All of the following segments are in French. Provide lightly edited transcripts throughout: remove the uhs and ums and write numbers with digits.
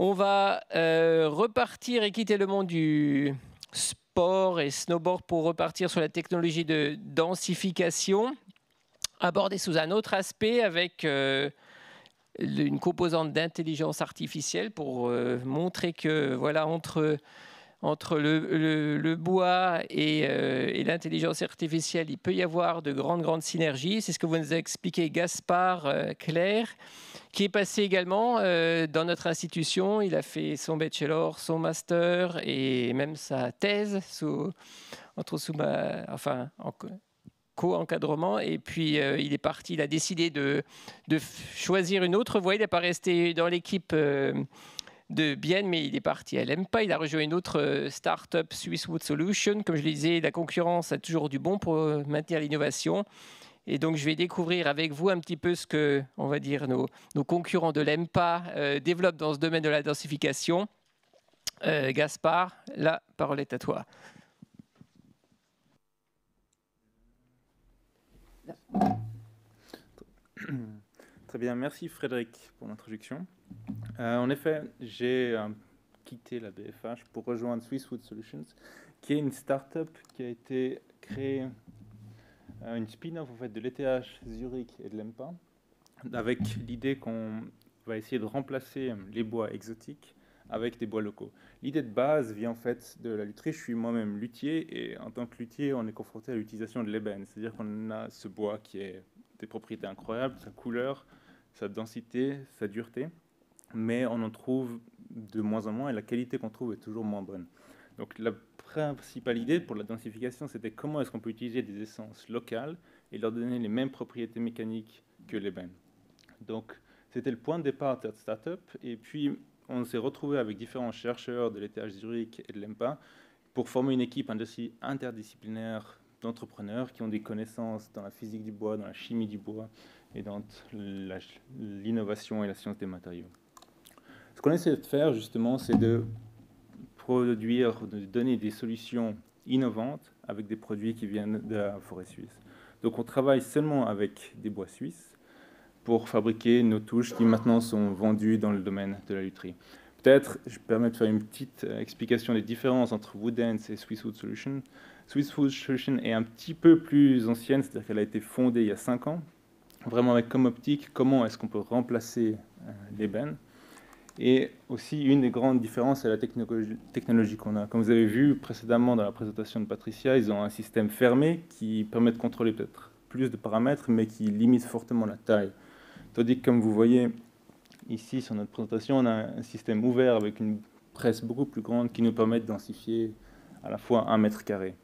On va repartir et quitter le monde du sport et snowboard pour repartir sur la technologie de densification, aborder sous un autre aspect avec une composante d'intelligence artificielle pour montrer que voilà, entre le bois et l'intelligence artificielle, il peut y avoir de grandes synergies. C'est ce que vous nous a expliqué Gaspard Clair, qui est passé également dans notre institution. Il a fait son bachelor, son master et même sa thèse en co-encadrement. Et puis, il est parti, il a décidé de choisir une autre voie. Il n'est pas resté dans l'équipe de Bienne, mais il est parti à l'EMPA. Il a rejoint une autre start-up, Swisswood Solutions. Comme je le disais, la concurrence a toujours du bon pour maintenir l'innovation. Et donc, je vais découvrir avec vous un petit peu ce que, on va dire, nos concurrents de l'EMPA développent dans ce domaine de la densification. Gaspard, la parole est à toi. Très bien, merci Frédéric pour l'introduction. En effet, j'ai quitté la BFH pour rejoindre Swisswood Solutions, qui est une start-up qui a été créée, une spin-off en fait, de l'ETH Zurich et de l'EMPA, avec l'idée qu'on va essayer de remplacer les bois exotiques avec des bois locaux. L'idée de base vient en fait de la lutherie. Je suis moi-même luthier et en tant que luthier, on est confronté à l'utilisation de l'ébène. C'est-à-dire qu'on a ce bois qui a des propriétés incroyables, sa couleur, sa densité, sa dureté, mais on en trouve de moins en moins et la qualité qu'on trouve est toujours moins bonne. Donc la principale idée pour la densification, c'était comment est-ce qu'on peut utiliser des essences locales et leur donner les mêmes propriétés mécaniques que l'ébène. Donc c'était le point de départ de cette start-up et puis on s'est retrouvé avec différents chercheurs de l'ETH Zurich et de l'EMPA pour former une équipe interdisciplinaire d'entrepreneurs qui ont des connaissances dans la physique du bois, dans la chimie du bois et dans l'innovation et la science des matériaux. Ce qu'on essaie de faire justement, c'est de produire, de donner des solutions innovantes avec des produits qui viennent de la forêt suisse. Donc on travaille seulement avec des bois suisses pour fabriquer nos touches qui maintenant sont vendues dans le domaine de la lutherie. Peut-être, je me permets de faire une petite explication des différences entre Woodence et Swisswood Solutions. Swisswood Solutions est un petit peu plus ancienne, c'est-à-dire qu'elle a été fondée il y a 5 ans, vraiment avec comme optique comment est-ce qu'on peut remplacer l'ébène. Et aussi, une des grandes différences, c'est la technologie qu'on a. Comme vous avez vu précédemment dans la présentation de Patricia, ils ont un système fermé qui permet de contrôler peut-être plus de paramètres, mais qui limite fortement la taille. Tandis que, comme vous voyez ici sur notre présentation, on a un système ouvert avec une presse beaucoup plus grande qui nous permet de densifier à la fois 1 mètre carré.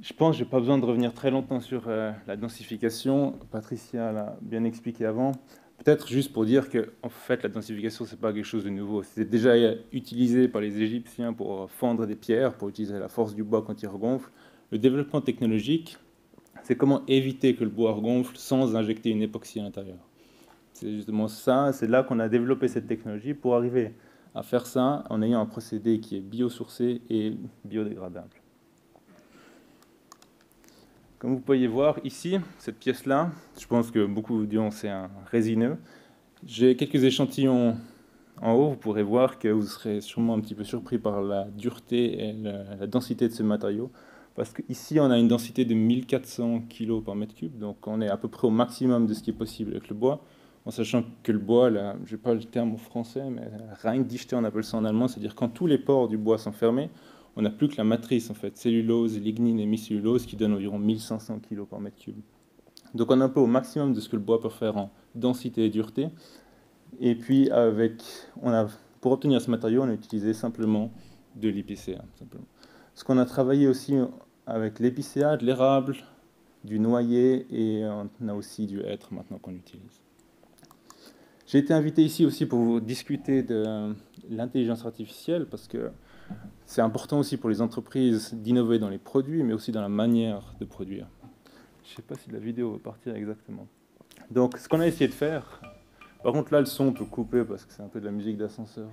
Je pense que je n'ai pas besoin de revenir très longtemps sur la densification. Patricia l'a bien expliqué avant. Peut-être juste pour dire que en fait, la densification, ce n'est pas quelque chose de nouveau. C'était déjà utilisé par les Égyptiens pour fendre des pierres, pour utiliser la force du bois quand il regonfle. Le développement technologique, c'est comment éviter que le bois regonfle sans injecter une époxy à l'intérieur. C'est justement ça, c'est là qu'on a développé cette technologie pour arriver à faire ça en ayant un procédé qui est biosourcé et biodégradable. Comme vous pouvez voir ici, cette pièce-là, je pense que beaucoup vous diront c'est un résineux. J'ai quelques échantillons en haut, vous pourrez voir que vous serez sûrement un petit peu surpris par la dureté et la densité de ce matériau. Parce qu'ici, on a une densité de 1400 kg par mètre cube, donc on est à peu près au maximum de ce qui est possible avec le bois, en sachant que le bois, là, je n'ai pas le terme en français, mais Reindichte, on appelle ça en allemand, c'est-à-dire quand tous les pores du bois sont fermés, on n'a plus que la matrice, en fait, cellulose, lignine et hémicellulose, qui donne environ 1500 kg par mètre cube. Donc on est un peu au maximum de ce que le bois peut faire en densité et dureté. Et puis, pour obtenir ce matériau, on a utilisé simplement de l'épicéa. Ce qu'on a travaillé aussi avec l'épicéa, de l'érable, du noyer, et on a aussi du hêtre maintenant qu'on utilise. J'ai été invité ici aussi pour vous discuter de l'intelligence artificielle, parce que c'est important aussi pour les entreprises d'innover dans les produits, mais aussi dans la manière de produire. Je ne sais pas si la vidéo va partir exactement. Donc, ce qu'on a essayé de faire... Par contre, là, le son peut couper parce que c'est un peu de la musique d'ascenseur.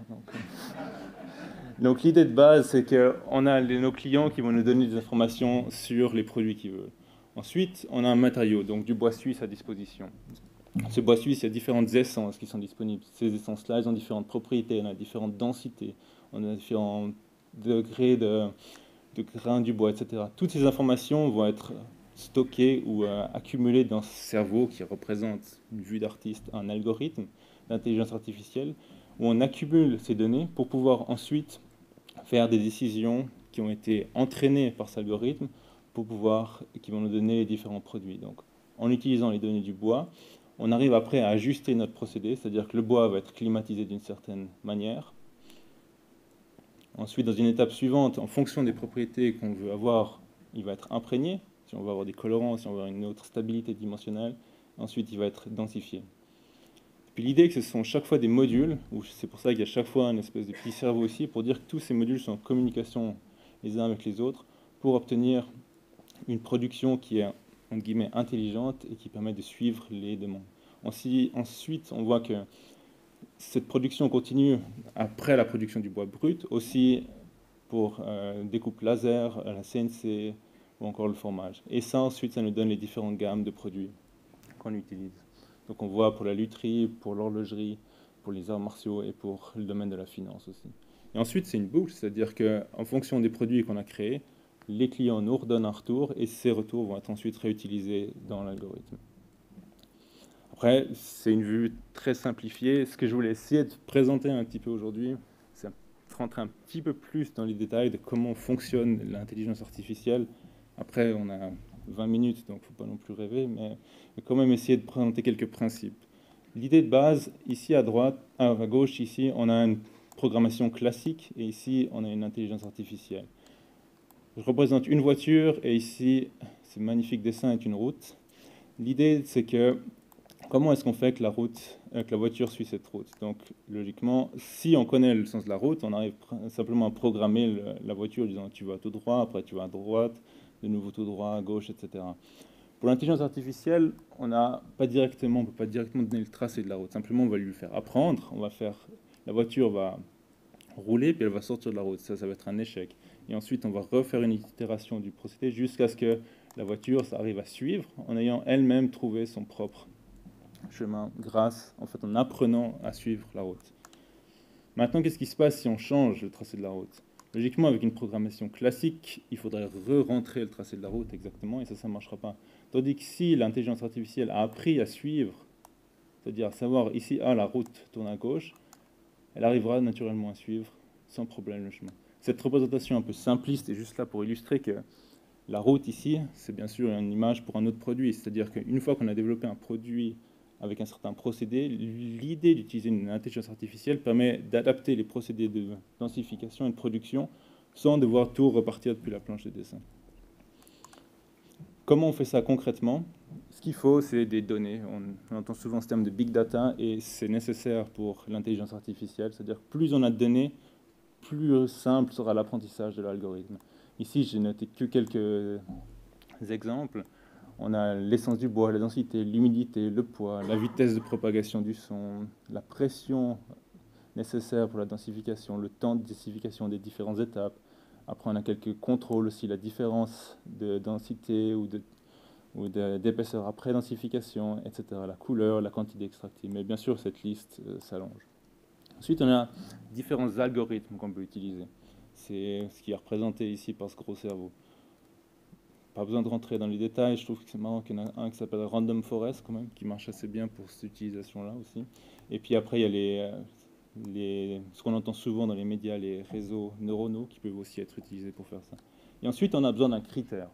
Donc l'idée de base, c'est qu'on a nos clients qui vont nous donner des informations sur les produits qu'ils veulent. Ensuite, on a un matériau, donc du bois suisse à disposition. ce bois suisse, il y a différentes essences qui sont disponibles. Ces essences-là, elles ont différentes propriétés, on a différentes densités, on a différents degrés de grains du bois, etc. Toutes ces informations vont être stockées ou accumulées dans ce cerveau qui représente une vue d'artiste, un algorithme d'intelligence artificielle, où on accumule ces données pour pouvoir ensuite faire des décisions qui ont été entraînées par cet algorithme qui vont nous donner les différents produits. Donc, en utilisant les données du bois, on arrive après à ajuster notre procédé, c'est-à-dire que le bois va être climatisé d'une certaine manière. Ensuite, dans une étape suivante, en fonction des propriétés qu'on veut avoir, il va être imprégné. Si on veut avoir des colorants, si on veut avoir une autre stabilité dimensionnelle, ensuite il va être densifié. Puis l'idée que ce sont chaque fois des modules, c'est pour ça qu'il y a chaque fois un espèce de petit cerveau ici, pour dire que tous ces modules sont en communication les uns avec les autres, pour obtenir une production qui est, entre guillemets, intelligente et qui permet de suivre les demandes. Ensuite, on voit que cette production continue après la production du bois brut, aussi pour découpe laser, la CNC ou encore le formage. Et ça, ensuite, ça nous donne les différentes gammes de produits qu'on utilise. Donc on voit pour la lutherie, pour l'horlogerie, pour les arts martiaux et pour le domaine de la finance aussi. Et ensuite, c'est une boucle, c'est-à-dire qu'en fonction des produits qu'on a créés, les clients nous redonnent un retour et ces retours vont être ensuite réutilisés dans l'algorithme. Après, c'est une vue très simplifiée. Ce que je voulais essayer de présenter un petit peu aujourd'hui, c'est rentrer un petit peu plus dans les détails de comment fonctionne l'intelligence artificielle. Après, on a 20 minutes, donc il ne faut pas non plus rêver, mais quand même essayer de présenter quelques principes. L'idée de base, ici à droite, à gauche, ici, on a une programmation classique, et ici, on a une intelligence artificielle. Je représente une voiture, et ici, ce magnifique dessin est une route. L'idée, c'est que, comment est-ce qu'on fait que la voiture suit cette route? Donc, logiquement, si on connaît le sens de la route, on arrive simplement à programmer la voiture en disant tu vas tout droit, après tu vas à droite, de nouveau tout droit, à gauche, etc. Pour l'intelligence artificielle, on ne peut pas directement donner le tracé de la route. Simplement, on va lui faire apprendre. La voiture va rouler, puis elle va sortir de la route. Ça va être un échec. Et ensuite, on va refaire une itération du procédé jusqu'à ce que la voiture arrive à suivre en ayant elle-même trouvé son propre chemin en apprenant à suivre la route. Maintenant, qu'est-ce qui se passe si on change le tracé de la route? Logiquement, avec une programmation classique, il faudrait re-rentrer le tracé de la route exactement, et ça ne marchera pas. Tandis que si l'intelligence artificielle a appris à suivre, c'est-à-dire à savoir ici, la route tourne à gauche, elle arrivera naturellement à suivre sans problème le chemin. Cette représentation un peu simpliste est juste là pour illustrer que la route ici, c'est bien sûr une image pour un autre produit, c'est-à-dire qu'une fois qu'on a développé un produit avec un certain procédé, l'idée d'utiliser une intelligence artificielle permet d'adapter les procédés de densification et de production sans devoir tout repartir depuis la planche de dessin. Comment on fait ça concrètement? Ce qu'il faut, c'est des données. On entend souvent ce terme de big data et c'est nécessaire pour l'intelligence artificielle. C'est-à-dire que plus on a de données, plus simple sera l'apprentissage de l'algorithme. Ici, j'ai noté que quelques exemples. On a l'essence du bois, la densité, l'humidité, le poids, la vitesse de propagation du son, la pression nécessaire pour la densification, le temps de densification des différentes étapes. Après, on a quelques contrôles aussi, la différence de densité ou d'épaisseur après densification, etc. La couleur, la quantité extractive. Mais bien sûr, cette liste s'allonge. Ensuite, on a différents algorithmes qu'on peut utiliser. C'est ce qui est représenté ici par ce gros cerveau. Pas besoin de rentrer dans les détails, je trouve que c'est marrant qu'il y en a un qui s'appelle Random Forest quand même, qui marche assez bien pour cette utilisation-là aussi. Et puis après, il y a ce qu'on entend souvent dans les médias, les réseaux neuronaux, qui peuvent aussi être utilisés pour faire ça. Et ensuite, on a besoin d'un critère.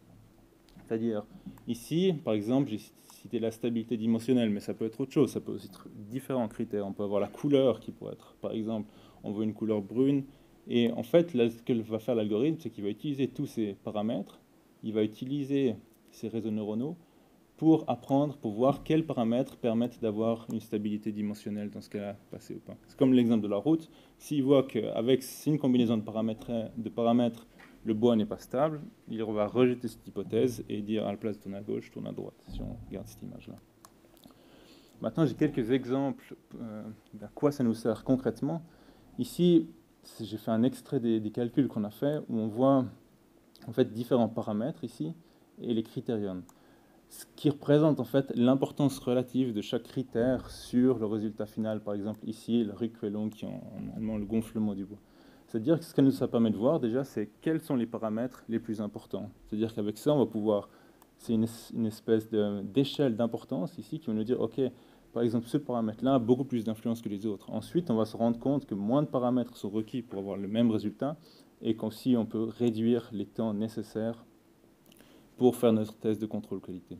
C'est-à-dire, ici, par exemple, j'ai cité la stabilité dimensionnelle, mais ça peut être autre chose, ça peut aussi être différents critères. On peut avoir la couleur qui pourrait être, par exemple, on veut une couleur brune, et en fait, là, ce que va faire l'algorithme, c'est qu'il va utiliser tous ces paramètres, il va utiliser ces réseaux neuronaux pour apprendre, pour voir quels paramètres permettent d'avoir une stabilité dimensionnelle dans ce cas-là, passé ou pas. C'est comme l'exemple de la route. S'il voit qu'avec une combinaison de paramètres, le bois n'est pas stable, il va rejeter cette hypothèse et dire à la place de tourner à gauche, tourne à droite, si on regarde cette image-là. Maintenant, j'ai quelques exemples d'à quoi ça nous sert concrètement. Ici, j'ai fait un extrait des calculs qu'on a fait où on voit en fait différents paramètres ici et les critériums. ce qui représente en fait l'importance relative de chaque critère sur le résultat final. Par exemple, ici, le Rückkühlung, qui est en allemand le gonflement du bois. C'est-à-dire que ce que ça permet de voir déjà, c'est quels sont les paramètres les plus importants. C'est-à-dire qu'avec ça, on va pouvoir, c'est une espèce d'échelle d'importance ici qui va nous dire, OK, par exemple, ce paramètre-là a beaucoup plus d'influence que les autres. Ensuite, on va se rendre compte que moins de paramètres sont requis pour avoir le même résultat et qu'aussi on peut réduire les temps nécessaires pour faire notre test de contrôle qualité.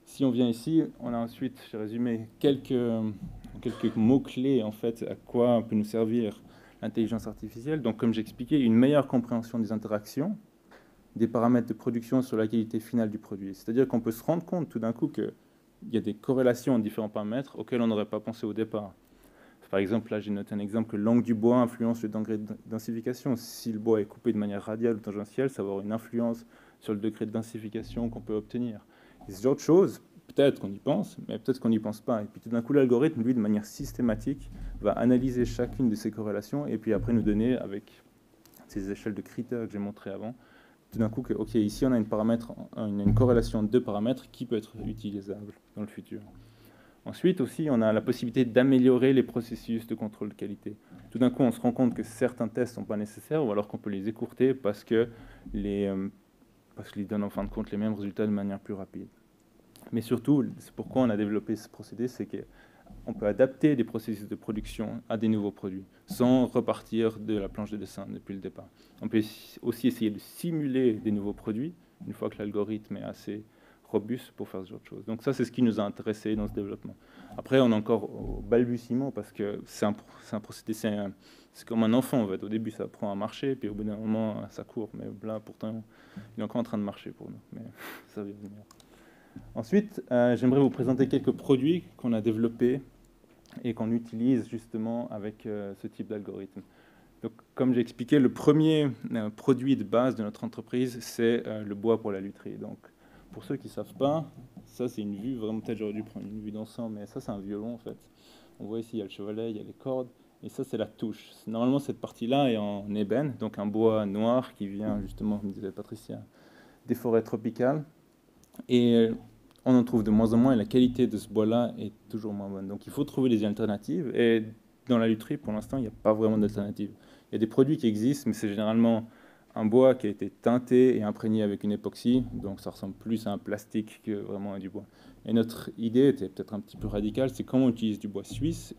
Si on vient ici, on a ensuite, j'ai résumé quelques mots-clés en fait à quoi peut nous servir l'intelligence artificielle. Donc comme j'expliquais, une meilleure compréhension des interactions, des paramètres de production sur la qualité finale du produit. C'est-à-dire qu'on peut se rendre compte tout d'un coup qu'il y a des corrélations entre différents paramètres auxquels on n'aurait pas pensé au départ. Par exemple, là j'ai noté un exemple que l'angle du bois influence le degré de densification. Si le bois est coupé de manière radiale ou tangentielle, ça va avoir une influence sur le degré de densification qu'on peut obtenir. Et c'est d'autres choses, peut-être qu'on y pense, mais peut-être qu'on n'y pense pas. Et puis tout d'un coup, l'algorithme, lui, de manière systématique, va analyser chacune de ces corrélations et puis après nous donner, avec ces échelles de critères que j'ai montrées avant, tout d'un coup que, OK, ici on a une corrélation de deux paramètres qui peut être utilisable dans le futur. Ensuite aussi, on a la possibilité d'améliorer les processus de contrôle de qualité. Tout d'un coup, on se rend compte que certains tests ne sont pas nécessaires ou alors qu'on peut les écourter parce qu'ils donnent en fin de compte les mêmes résultats de manière plus rapide. Mais surtout, c'est pourquoi on a développé ce procédé, c'est qu'on peut adapter des processus de production à des nouveaux produits sans repartir de la planche de dessin depuis le départ. On peut aussi essayer de simuler des nouveaux produits une fois que l'algorithme est assez robuste pour faire ce genre de choses. Donc ça, c'est ce qui nous a intéressés dans ce développement. Après, on est encore au balbutiement parce que c'est un procédé, c'est comme un enfant en fait. Au début, ça prend à marcher, puis au bout d'un moment, ça court. Mais là, pourtant, il est encore en train de marcher pour nous. Mais ça va venir. Ensuite, j'aimerais vous présenter quelques produits qu'on a développés et qu'on utilise justement avec ce type d'algorithme. Donc, comme j'ai expliqué, le premier produit de base de notre entreprise, c'est le bois pour la lutherie. Donc, pour ceux qui ne savent pas, ça c'est une vue, vraiment peut-être j'aurais dû prendre une vue d'ensemble, mais ça c'est un violon en fait. On voit ici, il y a le chevalet, il y a les cordes, et ça c'est la touche. Normalement cette partie-là est en ébène, donc un bois noir qui vient justement, comme disait Patricia, des forêts tropicales. Et on en trouve de moins en moins et la qualité de ce bois-là est toujours moins bonne. Donc il faut trouver des alternatives. Et dans la lutherie, pour l'instant, il n'y a pas vraiment d'alternatives. Il y a des produits qui existent, mais c'est généralement un bois qui a été teinté et imprégné avec une époxy. Donc ça ressemble plus à un plastique que vraiment à du bois. Et notre idée était peut-être un petit peu radicale, c'est comment on utilise du bois suisse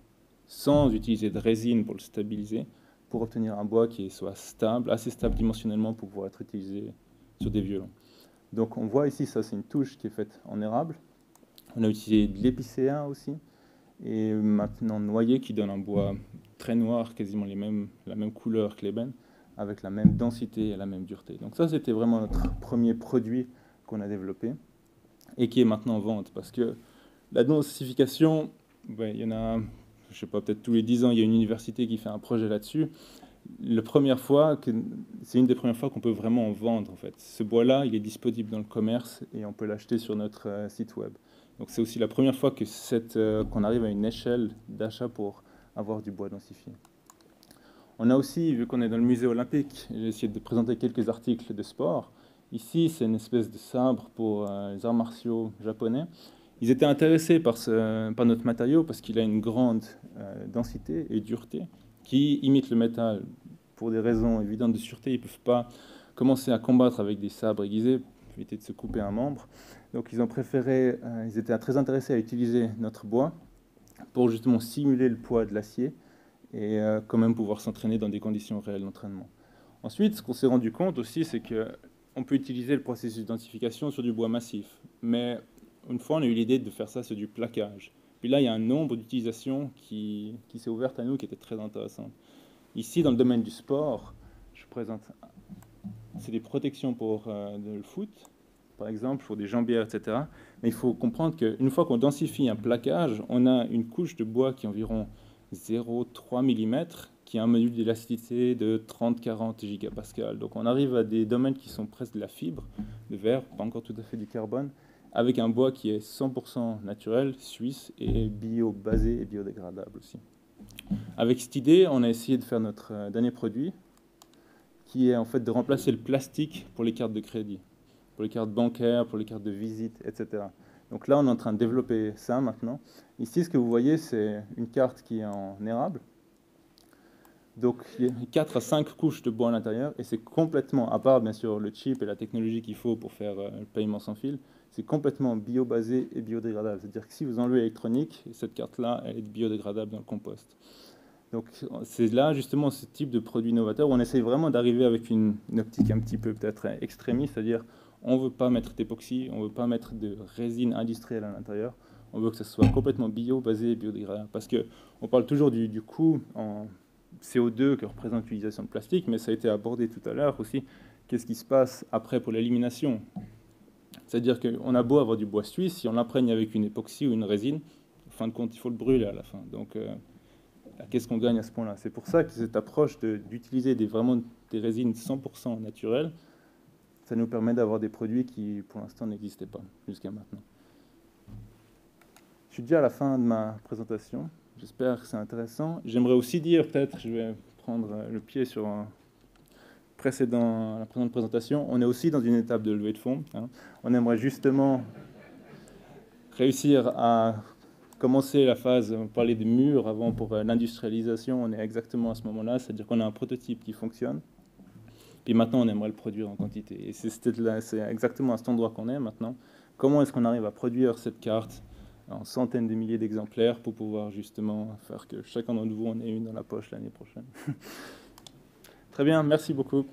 sans utiliser de résine pour le stabiliser, pour obtenir un bois qui soit stable, assez stable dimensionnellement pour pouvoir être utilisé sur des violons. Donc on voit ici, ça c'est une touche qui est faite en érable. On a utilisé de l'épicéa aussi. Et maintenant noyer qui donne un bois très noir, quasiment la même couleur que l'ébène, avec la même densité et la même dureté. Donc ça c'était vraiment notre premier produit qu'on a développé et qui est maintenant en vente. Parce que la densification, il y en a, je ne sais pas, peut-être tous les 10 ans, il y a une université qui fait un projet là-dessus. C'est une des premières fois qu'on peut vraiment en vendre en fait. Ce bois-là, il est disponible dans le commerce et on peut l'acheter sur notre site web. Donc c'est aussi la première fois qu'on arrive à une échelle d'achat pour avoir du bois densifié. On a aussi, vu qu'on est dans le musée olympique, j'ai essayé de présenter quelques articles de sport. Ici, c'est une espèce de sabre pour les arts martiaux japonais. Ils étaient intéressés par notre matériau parce qu'il a une grande densité et dureté qui imite le métal. Pour des raisons évidentes de sûreté, ils ne peuvent pas commencer à combattre avec des sabres aiguisés pour éviter de se couper un membre. Donc ils étaient très intéressés à utiliser notre bois pour justement simuler le poids de l'acier et quand même pouvoir s'entraîner dans des conditions réelles d'entraînement. Ensuite, ce qu'on s'est rendu compte aussi, c'est qu'on peut utiliser le processus d'identification sur du bois massif. Mais une fois, on a eu l'idée de faire ça sur du plaquage. Puis là, il y a un nombre d'utilisations qui s'est ouverte à nous qui était très intéressant. Ici, dans le domaine du sport, je présente, c'est des protections pour le foot, par exemple, pour des jambières, etc. Mais il faut comprendre qu'une fois qu'on densifie un plaquage, on a une couche de bois qui est environ 0,3 mm, qui a un module d'élasticité de 30-40 gigapascal. Donc on arrive à des domaines qui sont presque de la fibre, de verre, pas encore tout à fait du carbone, avec un bois qui est 100% naturel, suisse, et bio-basé et biodégradable aussi. Avec cette idée, on a essayé de faire notre dernier produit, qui est en fait de remplacer le plastique pour les cartes de crédit. pour les cartes bancaires, pour les cartes de visite, etc. Donc là, on est en train de développer ça maintenant. Ici, ce que vous voyez, c'est une carte qui est en érable. Donc, il y a 4 à 5 couches de bois à l'intérieur, et c'est complètement, à part bien sûr le chip et la technologie qu'il faut pour faire le paiement sans fil, c'est complètement bio-basé et biodégradable. C'est-à-dire que si vous enlevez l'électronique, cette carte-là, elle est biodégradable dans le compost. Donc, c'est là justement ce type de produit novateur où on essaye vraiment d'arriver avec une optique un petit peu peut-être extrémiste, c'est-à-dire on ne veut pas mettre d'époxy, on ne veut pas mettre de résine industrielle à l'intérieur, on veut que ce soit complètement bio-basé et biodégradable. Parce qu'on parle toujours du coût en CO2 que représente l'utilisation de plastique, mais ça a été abordé tout à l'heure aussi. Qu'est-ce qui se passe après pour l'élimination? C'est-à-dire qu'on a beau avoir du bois suisse, si on l'imprègne avec une époxy ou une résine, en fin de compte, il faut le brûler à la fin. Donc, qu'est-ce qu'on gagne à ce point-là? C'est pour ça que cette approche d'utiliser vraiment des résines 100% naturelles, ça nous permet d'avoir des produits qui, pour l'instant, n'existaient pas jusqu'à maintenant. Je suis déjà à la fin de ma présentation. J'espère que c'est intéressant. J'aimerais aussi dire, peut-être, je vais prendre le pied sur la précédente présentation, on est aussi dans une étape de levée de fonds. On aimerait justement réussir à commencer la phase, on parlait des murs avant pour l'industrialisation, on est exactement à ce moment-là, c'est-à-dire qu'on a un prototype qui fonctionne, puis maintenant on aimerait le produire en quantité. Et c'est exactement à cet endroit qu'on est maintenant. Comment est-ce qu'on arrive à produire cette carte en centaines de milliers d'exemplaires pour pouvoir justement faire que chacun d'entre vous en ait une dans la poche l'année prochaine. Très bien, merci beaucoup.